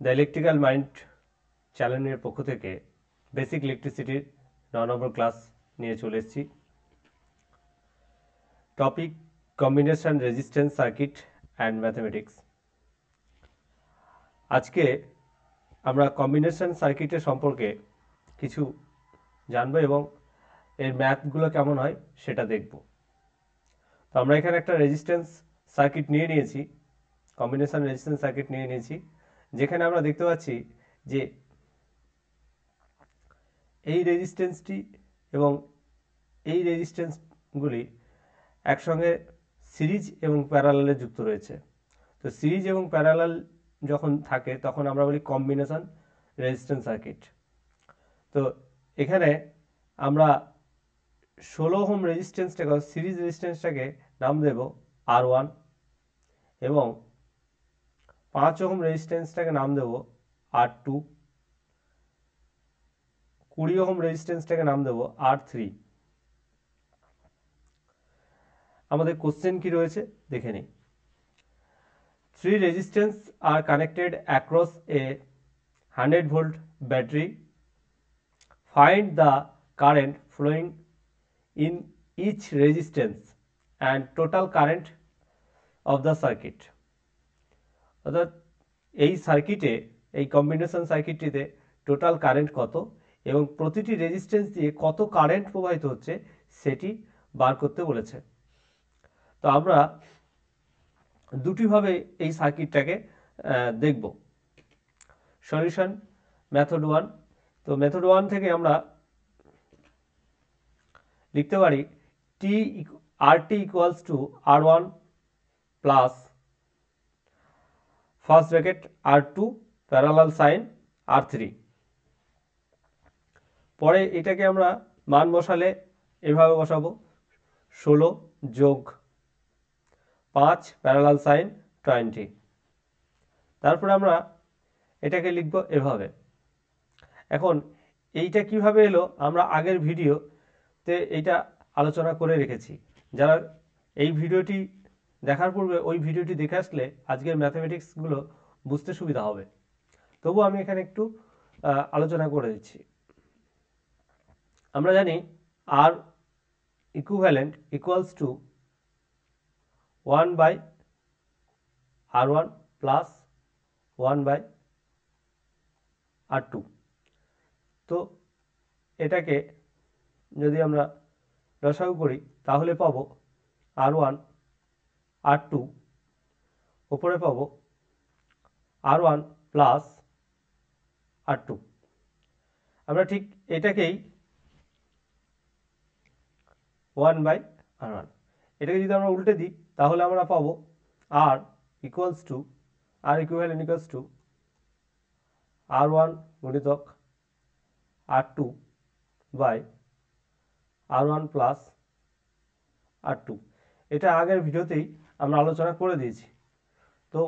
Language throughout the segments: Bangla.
দ্য ইলেকট্রিক্যাল মাইন্ড চ্যানেলের পক্ষ থেকে বেসিক ইলেকট্রিসিটির 9 নম্বর ক্লাস নিয়ে চলে এসেছি। Topic combination resistance circuit and mathematics. আজকে আমরা কম্বিনেশন সার্কিটের সম্পর্কে কিছু জানবো এবং এর ম্যাথগুলো কেমন হয় সেটা দেখব। তো আমরা এখানে একটা রেজিস্ট্যান্স সার্কিট নিয়ে নিয়েছি, কম্বিনেশন রেজিস্ট্যান্স সার্কিট নিয়ে নিয়েছি, যেখানে আমরা দেখতে পাচ্ছি যে এই রেজিস্ট্যান্সটি এবং এই রেজিস্ট্যান্সগুলি একসঙ্গে সিরিজ এবং প্যারালালে যুক্ত রয়েছে। তো সিরিজ এবং প্যারালাল যখন থাকে তখন আমরা বলি কম্বিনেশন রেজিস্ট্যান্স সার্কিট। তো এখানে আমরা 16 ওহম রেজিস্ট্যান্সটাকে সিরিজ রেজিস্ট্যান্সটাকে নাম দেব R1 এবং 5 ওহম রেজিস্ট্যান্সটাকে নাম দেব R2, 20 ওহম রেজিস্ট্যান্সটাকে নাম দেব R3। আমাদের কোশ্চেন কি রয়েছে দেখে নিই। 3 resistors are connected across a 100 volt battery. Find the current flowing in each resistance and total current of the circuit. অর্থাৎ এই সার্কিটে, এই কম্বিনেশন সার্কিটটিতে টোটাল কারেন্ট কত এবং প্রতিটি রেজিস্ট্যান্স দিয়ে কত কারেন্ট প্রবাহিত হচ্ছে সেটি বার করতে বলেছে। তো আমরা দুটিভাবে এই সার্কিটটাকে দেখব। Solution method 1। তো মেথড 1 থেকে আমরা লিখতে পারি RT equals to R1 plus first bracket R2 parallel sign R3। পরে এটাকে আমরা মান বসালে এভাবে বসাবো 16 যোগ 5 প্যারালাল সাইন 20। তারপরে আমরা এটাকে লিখব এভাবে। এখন এইটা কিভাবে এলো আমরা আগের ভিডিওতে এইটা আলোচনা করে রেখেছি। যারা এই ভিডিওটি দেখার পূর্বে ওই ভিডিওটি দেখে আসলে আজকের ম্যাথমেটিক্সগুলো বুঝতে সুবিধা হবে। তবু আমি এখানে একটু আলোচনা করে দিচ্ছি। আমরা জানি R equivalent equals to 1 by R1 plus 1 by R2। তো এটাকে যদি আমরা লসাগু করি তাহলে পাবো R1 R2 ওপরে পাবো R1 প্লাস R2। আমরা ঠিক এটাকেই 1 বাই R1, এটাকে যদি আমরা উল্টে দিই তাহলে আমরা পাবো R equivalent equals to R1 গুণিতক R2 by R1 plus R2। এটা আগের ভিডিওতেই আমরা আলোচনা করে দিয়েছি, তো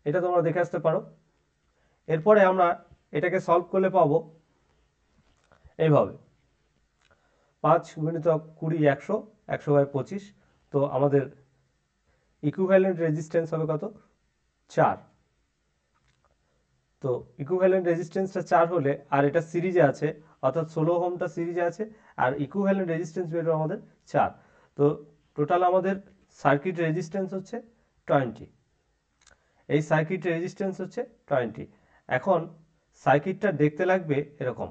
এটা তোমরা দেখে আসতে পারো। এরপরে আমরা এটাকে সলভ করলে পাবো এইভাবে 5 গুণিতক 20 100, 100 বাই 25। তো আমাদের ইকুইভ্যালেন্ট রেজিস্ট্যান্স হবে কত? 4। তো ইকুইভ্যালেন্ট রেজিস্ট্যান্সটা 4 হলে, আর এটা সিরিজে আছে অর্থাৎ 16 ওহমটা সিরিজে আছে আর ইকুইভ্যালেন্ট রেজিস্ট্যান্স বের হবে আমাদের 4। তো টোটাল আমাদের সার্কিট রেজিস্ট্যান্স হচ্ছে 20। এই সার্কিট রেজিস্ট্যান্স হচ্ছে 20। এখন সার্কিটটা দেখতে লাগবে এরকম।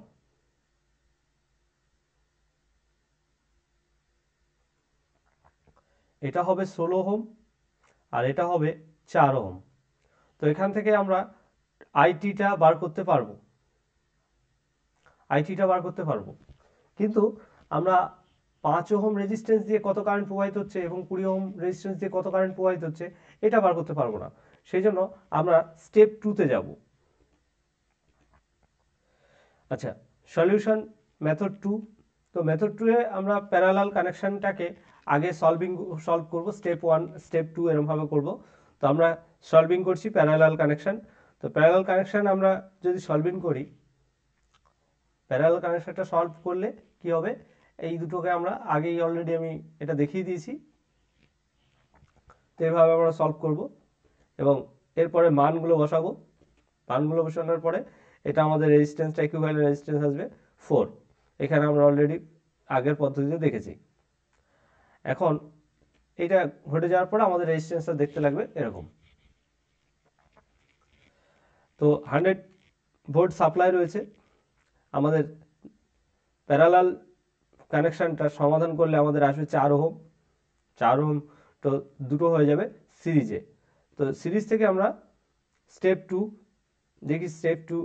এটা হবে 16 ওহম আর এটা হবে 4 ওহম। তো এখান থেকে আমরা আইটিটা বার করতে পারবো। কিন্তু আমরা 5 ওহম রেজিস্ট্যান্স দিয়ে কত কারেন্ট প্রবাহিত হচ্ছে এবং 20 ওহম রেজিস্ট্যান্স দিয়ে কত কারেন্ট প্রবাহিত হচ্ছে এটা বার করতে পারবো না। সেই জন্য আমরা স্টেপ 2তে যাব। আচ্ছা, সলিউশন মেথড 2। তো মেথড 2 এ আমরা প্যারালাল কানেকশনটাকে আগে সলভ করব। স্টেপ 1 স্টেপ 2 এরকমভাবে করব। তো আমরা সলভিং করছি প্যারালাল কানেকশন। তো প্যারালাল কানেকশন আমরা যদি সলভিং করি, প্যারালাল কানেকশনটা সলভ করলে কি হবে, এই দুটোকে আমরা আগেই অলরেডি আমি এটা দেখিয়ে দিয়েছি। তো এইভাবে আমরা সলভ করব এবং এরপরে মানগুলো বসাবো, মানগুলো বসানোর পরে এটা আমাদের রেজিস্ট্যান্সটা ইকুইভ্যালেন্ট রেজিস্ট্যান্স আসবে 4। এখানে আমরা অলরেডি আগের পদ্ধতিতে দেখেছি। এখন এটা ঘটে যাওয়ার পরে আমাদের রেজিস্ট্যান্সটা দেখতে লাগবে এরকম। তো 100 ভোল্ট সাপ্লাই রয়েছে, আমাদের প্যারালাল কানেকশানটা সমাধান করলে আমাদের আসবে 4 ওহম। 4 ওহম তো দুটো হয়ে যাবে সিরিজে। তো সিরিজ থেকে আমরা স্টেপ 2 দেখি। Step 2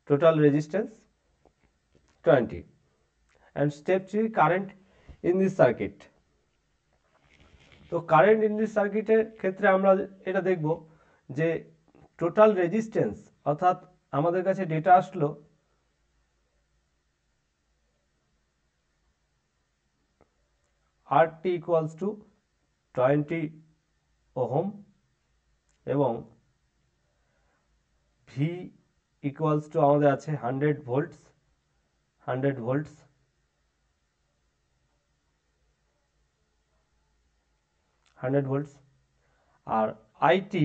total resistance 20 and step 3 current in this circuit। তো কারেন্ট ইন দিস সার্কিটের ক্ষেত্রে আমরা এটা দেখব যে টোটাল রেজিস্ট্যান্স, অর্থাৎ আমাদের কাছে ডেটা আসলো RT ইকুয়ালস টু 20 ওহম এবং ভি ইকুয়ালস টু আমাদের আছে 100 ভোল্টস। 100 ভোল্টস আর আইটি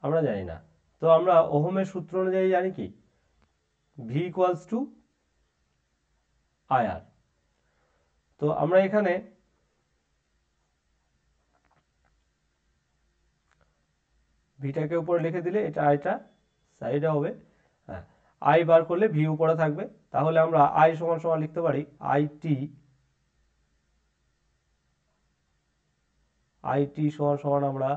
আমরা জানি না। তো আমরা ওহমের সূত্র অনুযায়ী জানি কি, ভি ইকুয়ালস টু আইআর। তো আমরা এখানে ভিটাকে উপরে লিখে দিলে এটা আইটা সাইডে হবে, হ্যাঁ, আই বার করলে ভি উপরে থাকবে। তাহলে আমরা আই সমান সমান লিখতে পারি আইটি সমান সমান আমরা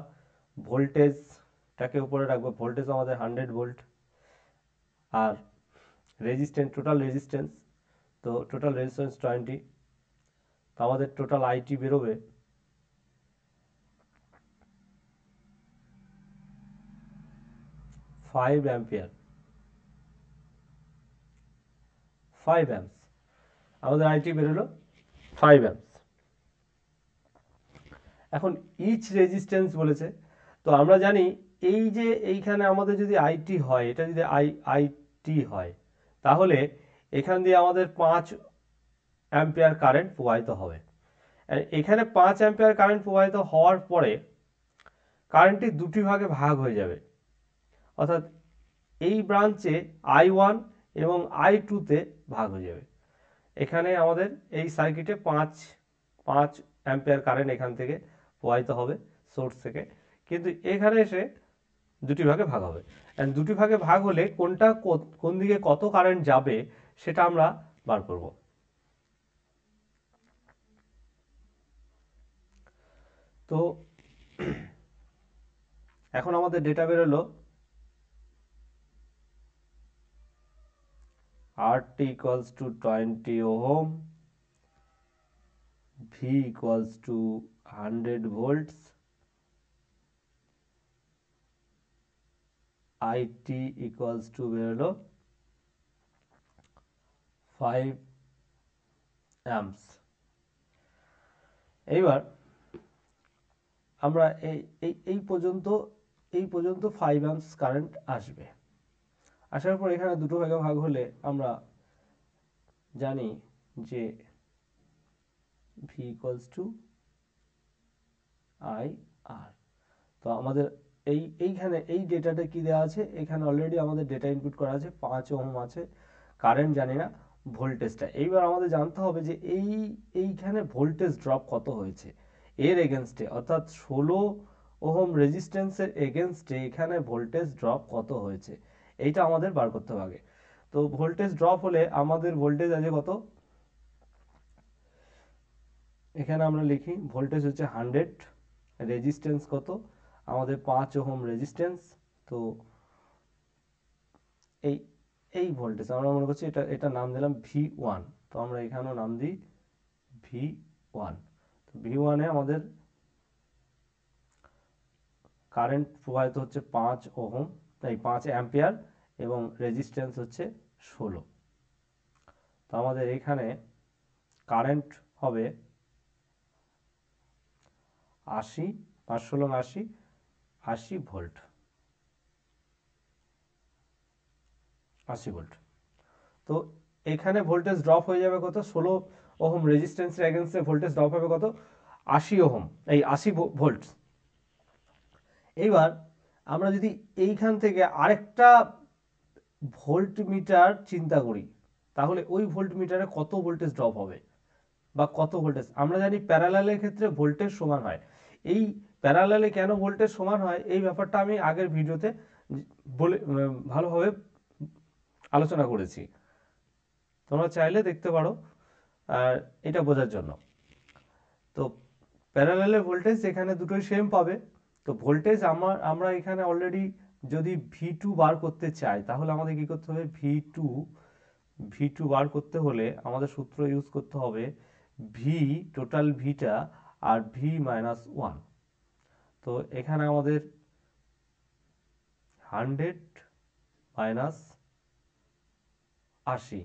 ভোল্টেজটাকে উপরে রাখবো। ভোল্টেজ আমাদের 100 ভোল্ট আর রেজিস্ট্যান্স, টোটাল রেজিস্ট্যান্স, তো টোটাল রেজিস্ট্যান্স 20। তো আমাদের টোটাল আইটি বেরোবে 5 অ্যাম্পিয়ার, 5 অ্যাম্পস। আমাদের আইটি বেরোলো 5 অ্যাম্পস। এখন ইচ রেজিস্ট্যান্স বলেছে, তো আমরা জানি এই যে এইখানে আমাদের যদি আইটি হয়, এটা যদি আইটি হয়, তাহলে এখান দিয়ে আমাদের 5 অ্যাম্পিয়ার কারেন্ট প্রবাহিত হবে। এখানে 5 অ্যাম্পিয়ার কারেন্ট প্রবাহিত হওয়ার পরে কারেন্টটি দুটি ভাগে ভাগ হয়ে যাবে, অর্থাৎ এই ব্রাঞ্চে I1 এবং I2-তে ভাগ হয়ে যাবে। এখানে আমাদের এই সার্কিটে 5 অ্যাম্পিয়ার কারেন্ট এখান থেকে প্রবাহিত হবে সোর্স থেকে, কিন্তু এখানে এসে দুটি ভাগে ভাগ হবে। অ্যান্ড দুটি ভাগে ভাগ হলে কোনটা কোন দিকে কত কারেন্ট যাবে সেটা আমরা বার করব। তো এখন আমাদের ডেটা বেরোলো RT equals to 20 ohm, V equals to 100 volts, IT equals to বেরোলো 5 amps। এইবার আমরা এই পর্যন্ত 5 amps কারেন্ট আসবে। আসার পর এখানে দুটো ভাগে ভাগ হলে আমরা জানি যে V equals to IR। তো আমাদের এইখানে এই ডেটাটা কি দেওয়া আছে, এখানে অলরেডি আমাদের ডেটা ইনপুট করা আছে, 5 ওহম আছে, কারেন্ট জানি না, ভোল্টেজটা। এইবার আমাদের জানতে হবে যে এইখানে ভোল্টেজ ড্রপ কত হয়েছে এর এগেনস্টে, অর্থাৎ 16 ওহম রেজিস্ট্যান্সের এগেনস্টে এখানে ভোল্টেজ ড্রপ কত হয়েছে, এইটা আমাদের বার করতে হবে আগে। তো ভোল্টেজ ড্রপ হলে আমাদের ভোল্টেজ আছে কত, এখানে আমরা লিখি ভোল্টেজ হচ্ছে 100, রেজিস্ট্যান্স কত আমাদের 5 ওহম রেজিস্ট্যান্স। তো এই ভোল্টেজ আমরা মনে করছি এটা নাম দিলাম V1। তো আমরা এখানেও নাম দিই V1। তো V1-এ আমাদের কারেন্ট প্রবাহিত হচ্ছে 5 ওহম, তাই 5 অ্যাম্পিয়ার এবং রেজিস্ট্যান্স হচ্ছে 16। তো আমাদের এখানে কারেন্ট হবে 80, 5 16 80, 80 ভোল্ট, 80 ভোল্ট। তো এখানে ভোল্টেজ ড্রপ হয়ে যাবে কত, 16 ওহম রেজিস্ট্যান্সের এগেনস্টে ভোল্টেজ ড্রপ হবে কত, 80 ওহম, এই 80 ভোল্ট। এইবার আমরা যদি এইখান থেকে আরেকটা ভোল্ট মিটার চিন্তা করি, তাহলে ওই ভোল্ট মিটারে কত ভোল্টেজ ড্রপ হবে বা কত ভোল্টেজ। আমরা জানি প্যারালালের ক্ষেত্রে ভোল্টেজ সমান হয়। এই প্যারালালে কেন ভোল্টেজ সমান হয় এই ব্যাপারটা আমি আগের ভিডিওতে বলে ভালোভাবে আলোচনা করেছি, তোমরা চাইলে দেখতে পারো এটা বোঝার জন্য। তো প্যারালালে ভোল্টেজ এখানে দুটোই সেম পাবে। তো ভোল্টেজ আমরা এখানে অলরেডি যদি V2 বার করতে চাই তাহলে আমাদের কি করতে হবে, V2 বার করতে হলে আমাদের সূত্র ইউজ করতে হবে V টোটাল ভিটা আর V মাইনাস 1। তো এখানে আমাদের 100 মাইনাস 80,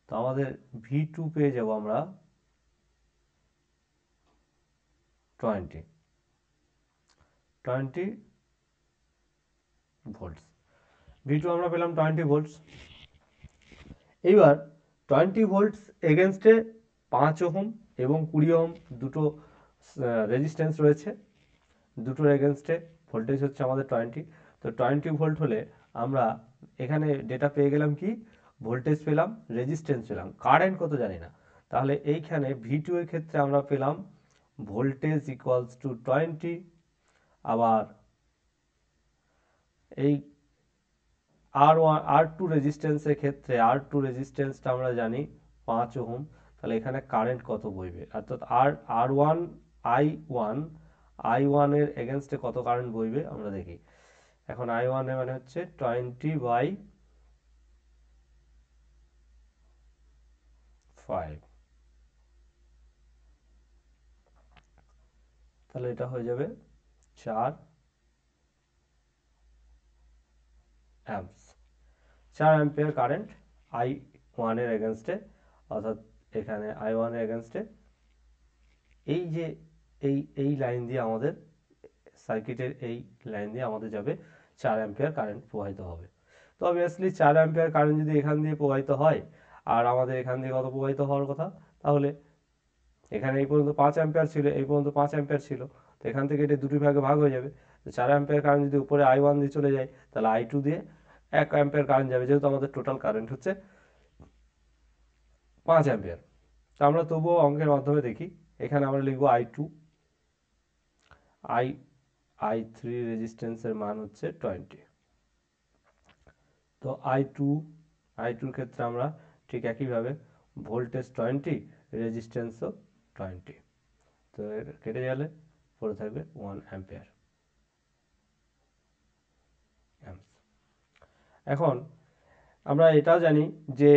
তো আমাদের V2 পেয়ে যাব আমরা 20 ভোল্টস। V2 আমরা পেলাম 20 ভোল্টস। এইবার 20 ভোল্টস এগেনস্টে 5 ওহম এবং 20 ওহম দুটো রেজিস্ট্যান্স রয়েছে, দুটোর এগেনস্টে ভোল্টেজ হচ্ছে আমাদের 20। তো 20 ভোল্ট হলে আমরা এখানে ডেটা পেয়ে গেলাম কি, ভোল্টেজ পেলাম, রেজিস্ট্যান্স পেলাম, কারেন্ট কত জানি না। তাহলে এইখানে V2 এর ক্ষেত্রে আমরা পেলাম ভোল্টেজ ইকুয়ালস টু 20, আবার এই R2 রেজিস্ট্যান্সের ক্ষেত্রে R2 রেজিস্ট্যান্সটা আমরা জানি 5 ওহম। তাহলে এখানে কারেন্ট কত বইবে, অর্থাৎ R1 I1 এর এগেনস্টে কত কারেন্ট বইবে আমরা দেখি। এখন I1 এর মানে হচ্ছে 20/5, তাহলে এটা হয়ে যাবে 4 অ্যাম্পস, 4 অ্যাম্পিয়ার কারেন্ট I1 এর এগেনস্টে, অর্থাৎ এখানে I1 এর এগেনস্টে এই যে এই লাইন দিয়ে আমাদের সার্কিটের এই লাইন দিয়ে আমাদের যাবে 4 অ্যাম্পিয়ার কারেন্ট প্রবাহিত হবে। তো অবভিয়াসলি 4 অ্যাম্পিয়ার কারেন্ট যদি এখান দিয়ে প্রবাহিত হয় আর আমাদের এখান দিয়ে কত প্রবাহিত হওয়ার কথা, তাহলে এখানে এই পর্যন্ত 5 অ্যাম্পিয়ার ছিল, এই পর্যন্ত 5 অ্যাম্পিয়ার ছিল, তো এখান থেকে এটা দুটি ভাগে ভাগ হয়ে যাবে। তো 4 অ্যাম্পিয়ার কারেন্ট যদি উপরে I1 দিয়ে চলে যায় তাহলে I2 দিয়ে 1 অ্যাম্পিয়ার কারেন্ট যাবে, যেহেতু আমাদের টোটাল কারেন্ট হচ্ছে 5 অ্যাম্পিয়ার। তো আমরা তবুও অঙ্কের মাধ্যমে দেখি, এখানে আমরা লিখব I2, I3 রেজিস্ট্যান্সের মান হচ্ছে 20। তো I2 ক্ষেত্রে আমরা ঠিক একইভাবে ভোল্টেজ 20, রেজিস্ট্যান্সও 20, তো কেটে গেলে পড়ে থাকবে 1 অ্যাম্পিয়ার। এখন আমরা এটাও জানি যে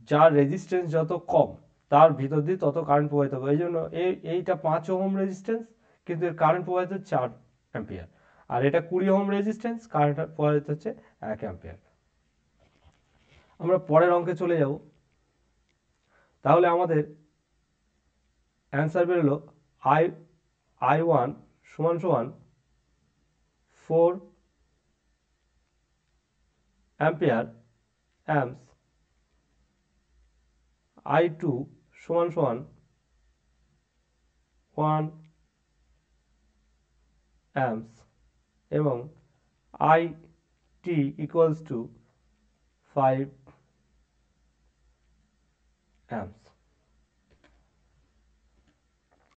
যার রেজিস্ট্যান্স যত কম তার ভিতর দিয়ে তত কারেন্ট প্রবাহিত হবে। এই জন্য এইটা 5 ওহম রেজিস্ট্যান্স, কিন্তু এর কারেন্ট প্রবাহিত 4 অ্যাম্পিয়ার, আর এটা 20 ওহম রেজিস্ট্যান্স, কারেন্ট প্রবাহিত হচ্ছে 1 অ্যাম্পিয়ার। আমরা পরের অঙ্কে চলে যাব। তাহলে আমাদের অ্যান্সার বেরোলো I1 সমান সমান 4 অ্যাম্পিয়ার অ্যাম্পস, I2 সমান সমান 1 অ্যাম্পস এবং IT ইকুয়ালস টু 5 অ্যাম্পস।